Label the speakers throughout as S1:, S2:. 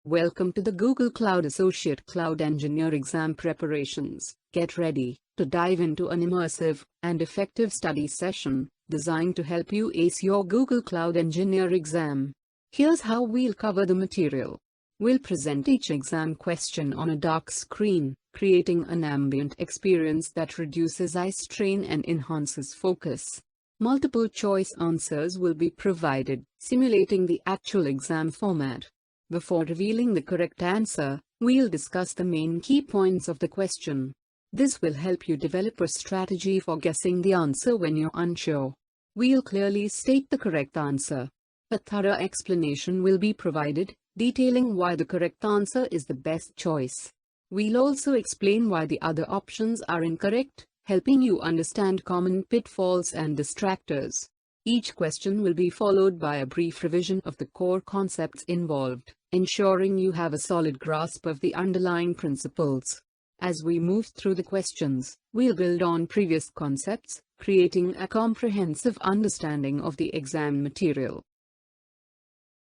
S1: Welcome to the Google Cloud Associate Cloud Engineer exam preparations. Get ready to dive into an immersive and effective study session designed to help you ace your Google Cloud Engineer exam. Here's how we'll cover the material. We'll present each exam question on a dark screen, creating an ambient experience that reduces eye strain and enhances focus. Multiple choice answers will be provided, simulating the actual exam format. Before revealing the correct answer, we'll discuss the main key points of the question. This will help you develop a strategy for guessing the answer when you're unsure. We'll clearly state the correct answer. A thorough explanation will be provided, detailing why the correct answer is the best choice. We'll also explain why the other options are incorrect, helping you understand common pitfalls and distractors. Each question will be followed by a brief revision of the core concepts involved, ensuring you have a solid grasp of the underlying principles. As we move through the questions, we'll build on previous concepts, creating a comprehensive understanding of the exam material.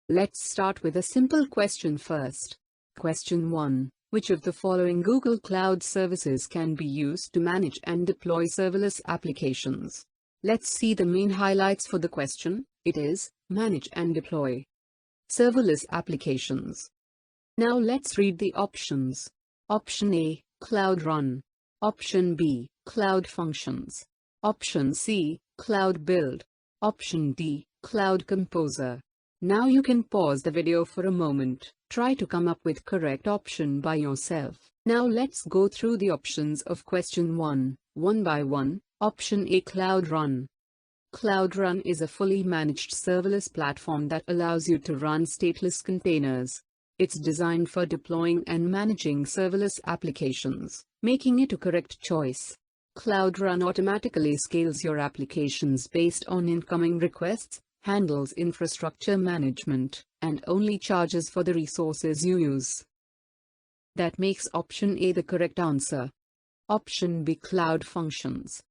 S1: Let's start with a simple question first. Question 1. Which of the following Google Cloud services can be used to manage and deploy serverless applications? Let's see the main highlights for the question. It is, manage and deploy serverless applications. Now let's read the options. Option A, Cloud Run. Option B, Cloud Functions. Option C, Cloud Build. Option D, Cloud Composer. Now you can pause the video for a moment. Try to come up with correct option by yourself. Now let's go through the options of question 1, one by one. Option A, Cloud Run. Cloud Run is a fully managed serverless platform that allows you to run stateless containers. It's designed for deploying and managing serverless applications, making it a correct choice. Cloud Run automatically scales your applications based on incoming requests, handles infrastructure management, and only charges for the resources you use. That makes option A the correct answer. Option B, Cloud Functions.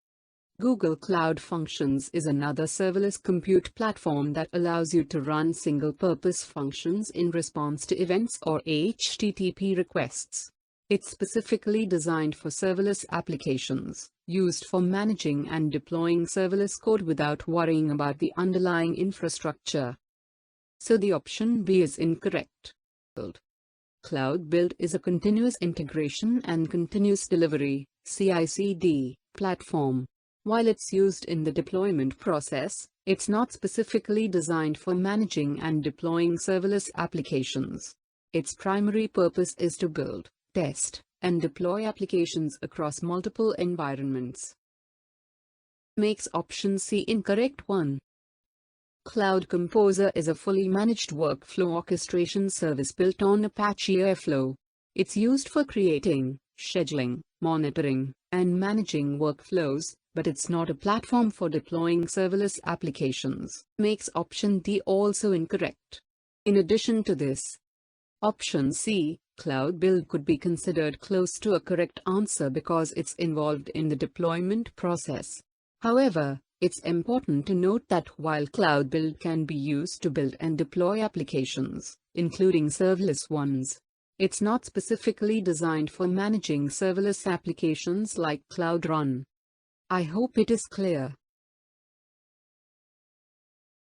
S1: Google Cloud Functions is another serverless compute platform that allows you to run single-purpose functions in response to events or HTTP requests. It's specifically designed for serverless applications, used for managing and deploying serverless code without worrying about the underlying infrastructure. So the option B is incorrect. Cloud Build is a continuous integration and continuous delivery (CI/CD) platform. While it's used in the deployment process, it's not specifically designed for managing and deploying serverless applications. Its primary purpose is to build, test, and deploy applications across multiple environments. Makes option C incorrect. 1. Cloud Composer is a fully managed workflow orchestration service built on Apache Airflow. It's used for creating, scheduling, monitoring, and managing workflows, but it's not a platform for deploying serverless applications. Makes option D also incorrect. In addition to this, option C, Cloud Build, could be considered close to a correct answer because it's involved in the deployment process. However, it's important to note that while Cloud Build can be used to build and deploy applications, including serverless ones, it's not specifically designed for managing serverless applications like Cloud Run. I hope it is clear.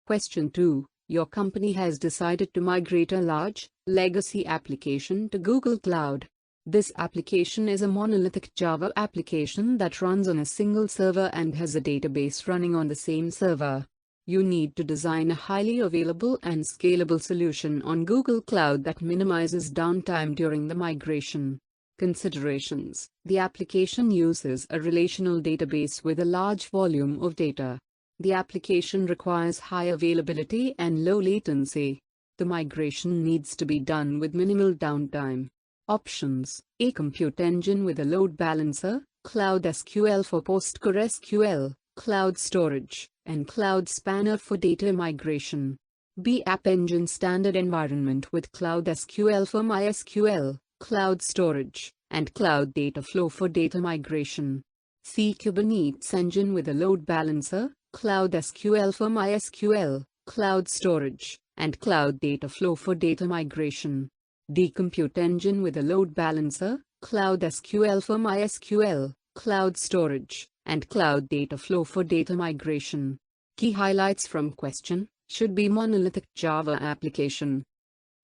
S1: Question 2. Your company has decided to migrate a large, legacy application to Google Cloud. This application is a monolithic Java application that runs on a single server and has a database running on the same server. You need to design a highly available and scalable solution on Google Cloud that minimizes downtime during the migration. Considerations. The application uses a relational database with a large volume of data. The application requires high availability and low latency. The migration needs to be done with minimal downtime. Options: A compute engine with a load balancer, Cloud SQL for PostgreSQL, Cloud Storage, and Cloud Spanner for data migration. B App Engine standard environment with Cloud SQL for MySQL, Cloud Storage, and Cloud Data Flow for data migration. C Kubernetes engine with a load balancer, Cloud SQL for MySQL, Cloud Storage, and Cloud Data Flow for data migration. The compute engine with a load balancer, Cloud SQL for MySQL, cloud storage, and cloud data flow for data migration. Key highlights from question: should be monolithic Java application.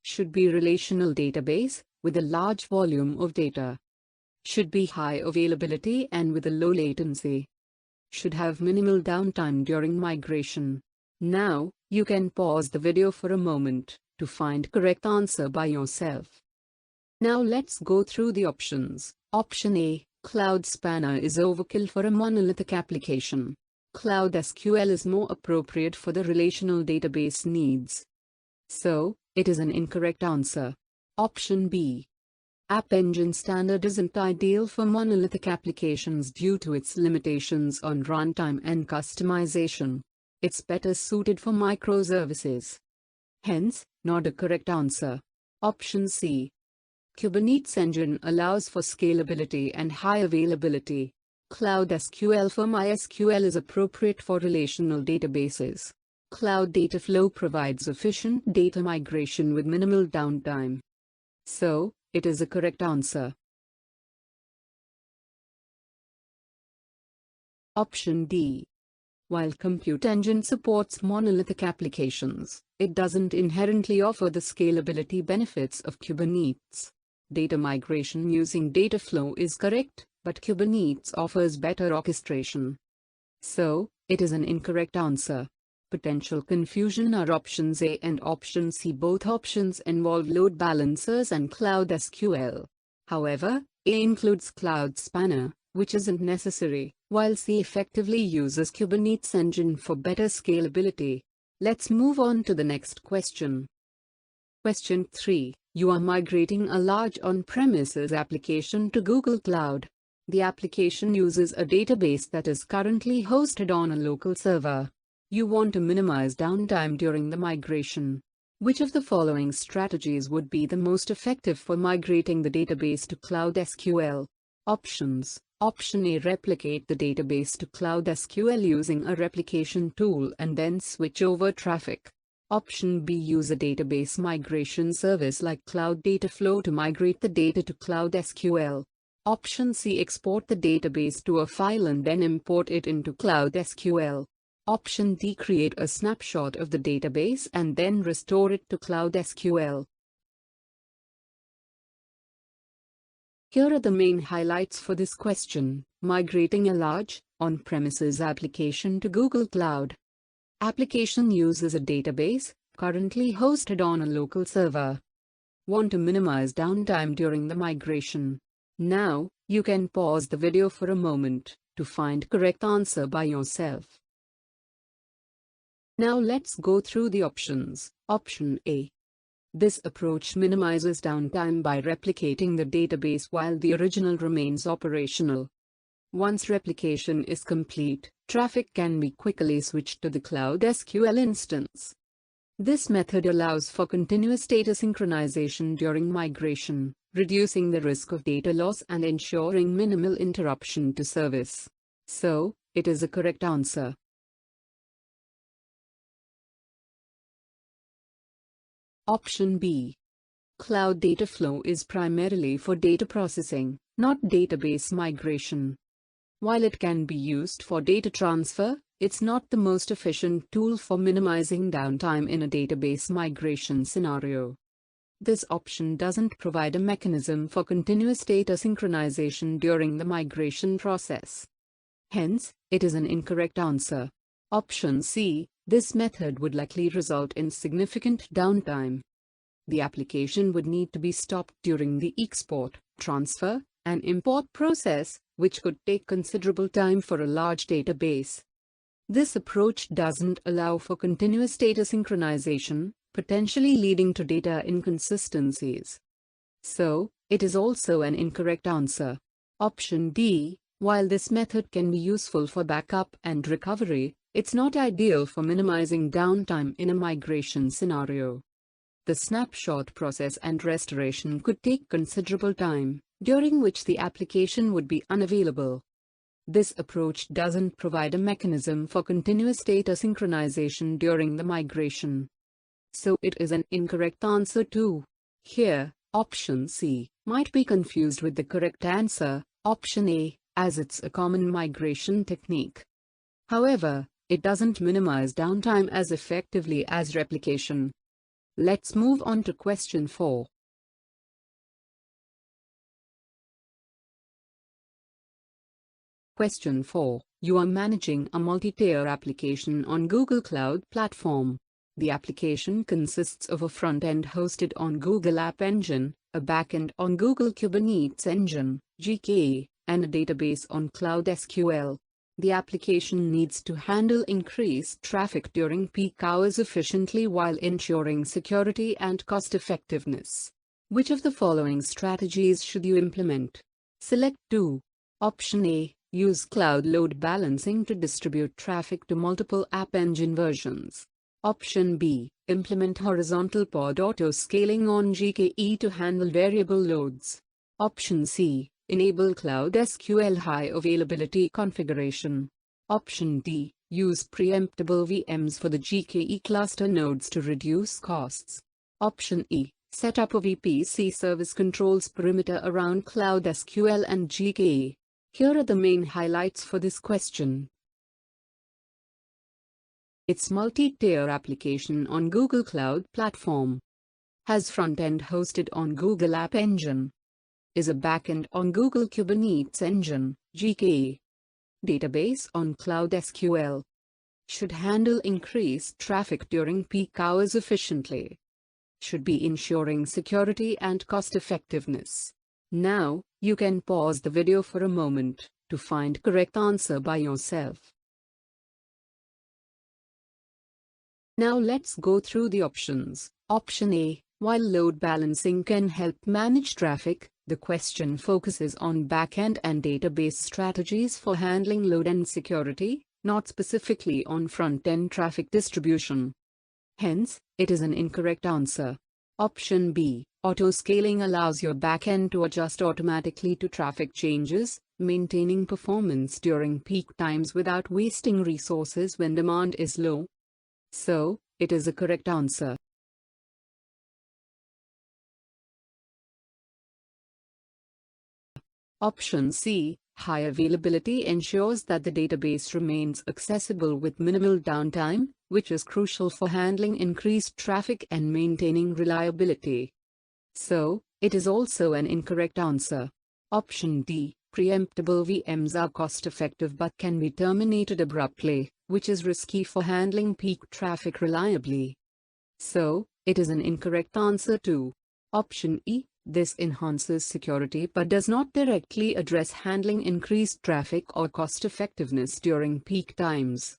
S1: Should be relational database, with a large volume of data. Should be high availability and with a low latency. Should have minimal downtime during migration. Now, you can pause the video for a moment to find correct answer by yourself. Now let's go through the options. Option A, Cloud Spanner is overkill for a monolithic application. Cloud SQL is more appropriate for the relational database needs. So, it is an incorrect answer. Option B, App Engine Standard isn't ideal for monolithic applications due to its limitations on runtime and customization. It's better suited for microservices. Hence, not a correct answer. Option C, Kubernetes Engine allows for scalability and high availability. Cloud SQL for MySQL is appropriate for relational databases. Cloud Data Flow provides efficient data migration with minimal downtime. So, it is a correct answer. Option D. While Compute Engine supports monolithic applications, it doesn't inherently offer the scalability benefits of Kubernetes. Data migration using data flow is correct, but Kubernetes offers better orchestration. So, it is an incorrect answer. Potential confusion are options A and option C. Both options involve load balancers and Cloud SQL. However, A includes Cloud Spanner, which isn't necessary, while C effectively uses Kubernetes Engine for better scalability. Let's move on to the next question. Question 3. You are migrating a large on-premises application to Google Cloud. The application uses a database that is currently hosted on a local server. You want to minimize downtime during the migration. Which of the following strategies would be the most effective for migrating the database to Cloud SQL? Options. Option A. Replicate the database to Cloud SQL using a replication tool and then switch over traffic. Option B. Use a database migration service like Cloud Data Flow to migrate the data to Cloud SQL. Option C. Export the database to a file and then import it into Cloud SQL. Option D. Create a snapshot of the database and then restore it to Cloud SQL. Here are the main highlights for this question. Migrating a large, on-premises application to Google Cloud. Application uses a database, currently hosted on a local server. Want to minimize downtime during the migration. Now, you can pause the video for a moment to find correct answer by yourself. Now let's go through the options. Option A. This approach minimizes downtime by replicating the database while the original remains operational. Once replication is complete, traffic can be quickly switched to the Cloud SQL instance. This method allows for continuous data synchronization during migration, reducing the risk of data loss and ensuring minimal interruption to service. So, it is a correct answer. Option B. Cloud Data Flow is primarily for data processing, not database migration. While it can be used for data transfer, it's not the most efficient tool for minimizing downtime in a database migration scenario. This option doesn't provide a mechanism for continuous data synchronization during the migration process. Hence, it is an incorrect answer. Option C. This method would likely result in significant downtime. The application would need to be stopped during the export, transfer, and import process, which could take considerable time for a large database. This approach doesn't allow for continuous data synchronization, potentially leading to data inconsistencies. So, it is also an incorrect answer. Option D. While this method can be useful for backup and recovery, it's not ideal for minimizing downtime in a migration scenario. The snapshot process and restoration could take considerable time, during which the application would be unavailable. This approach doesn't provide a mechanism for continuous data synchronization during the migration. So it is an incorrect answer too. Here, Option C might be confused with the correct answer, option A, as it's a common migration technique. However, it doesn't minimize downtime as effectively as replication. Let's move on to question 4. Question 4. You are managing a multi-tier application on Google Cloud Platform. The application consists of a front-end hosted on Google App Engine, a back-end on Google Kubernetes Engine, GKE, and a database on Cloud SQL. The application needs to handle increased traffic during peak hours efficiently while ensuring security and cost-effectiveness. Which of the following strategies should you implement? Select 2. Option A. Use cloud load balancing to distribute traffic to multiple App Engine versions. Option B. Implement horizontal pod auto-scaling on GKE to handle variable loads. Option C. Enable Cloud SQL high availability configuration. Option D. Use preemptible VMs for the GKE cluster nodes to reduce costs. Option E. Set up a VPC service controls perimeter around Cloud SQL and GKE. Here are the main highlights for this question. Its multi-tier application on Google Cloud Platform. Has front-end hosted on Google App Engine. Is a backend on Google Kubernetes Engine, GKE. Database on Cloud SQL. Should handle increased traffic during peak hours efficiently. Should be ensuring security and cost-effectiveness. Now, you can pause the video for a moment to find correct answer by yourself. Now let's go through the options. Option A. While load balancing can help manage traffic, the question focuses on backend and database strategies for handling load and security, not specifically on front-end traffic distribution. Hence, it is an incorrect answer. Option B. Auto-scaling allows your backend to adjust automatically to traffic changes, maintaining performance during peak times without wasting resources when demand is low. So, it is a correct answer. Option C. High availability ensures that the database remains accessible with minimal downtime, which is crucial for handling increased traffic and maintaining reliability. So, it is also an incorrect answer. Option D. Preemptible VMs are cost-effective but can be terminated abruptly, which is risky for handling peak traffic reliably. So, it is an incorrect answer too. Option E. This enhances security but does not directly address handling increased traffic or cost-effectiveness during peak times.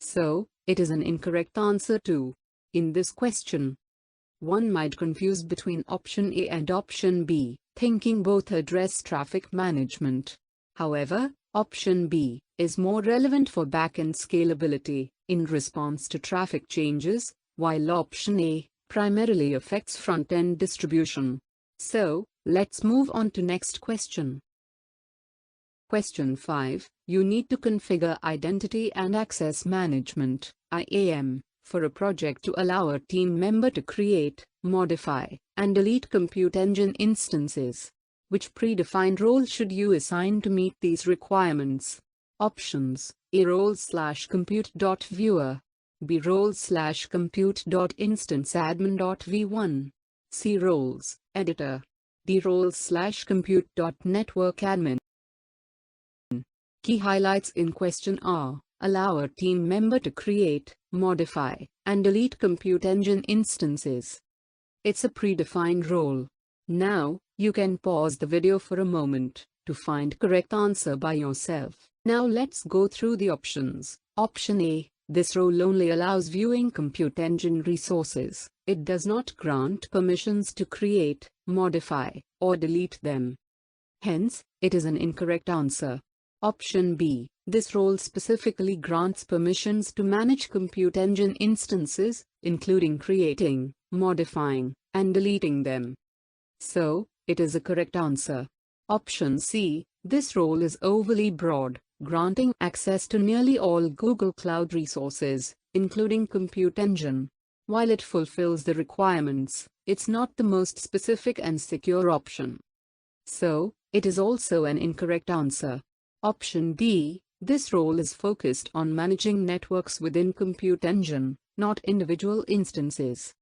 S1: So, it is an incorrect answer too. In this question, one might confuse between option A and option B, thinking both address traffic management. However, option B is more relevant for backend scalability in response to traffic changes, while option A primarily affects front-end distribution. So, let's move on to next question. Question 5. You need to configure Identity and Access Management, IAM, for a project to allow a team member to create, modify, and delete compute engine instances. Which predefined role should you assign to meet these requirements? Options: A role/compute.viewer, B role/compute.instanceadmin.v1, C roles, editor, D role/compute.networkadmin. Key highlights in question are: allow a team member to create, modify, and delete compute engine instances. It's a predefined role. Now, you can pause the video for a moment to find correct answer by yourself. Now let's go through the options. Option A. This role only allows viewing compute engine resources. It does not grant permissions to create, modify, or delete them. Hence, it is an incorrect answer. Option B. This role specifically grants permissions to manage compute engine instances, including creating, modifying, and deleting them. So, it is a correct answer. Option C. This role is overly broad, granting access to nearly all Google Cloud resources, including compute engine. While it fulfills the requirements, it's not the most specific and secure option. So, it is also an incorrect answer. Option D, this role is focused on managing networks within Compute Engine, not individual instances.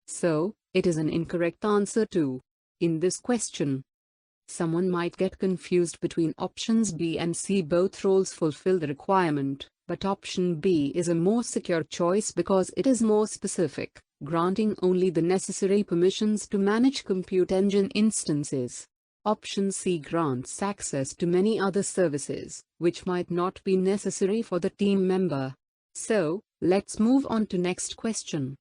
S1: So, it is an incorrect answer too. In this question, someone might get confused between options B and C. Both roles fulfill the requirement, but option B is a more secure choice because it is more specific, granting only the necessary permissions to manage Compute Engine instances. Option C grants access to many other services, which might not be necessary for the team member. So, let's move on to next question.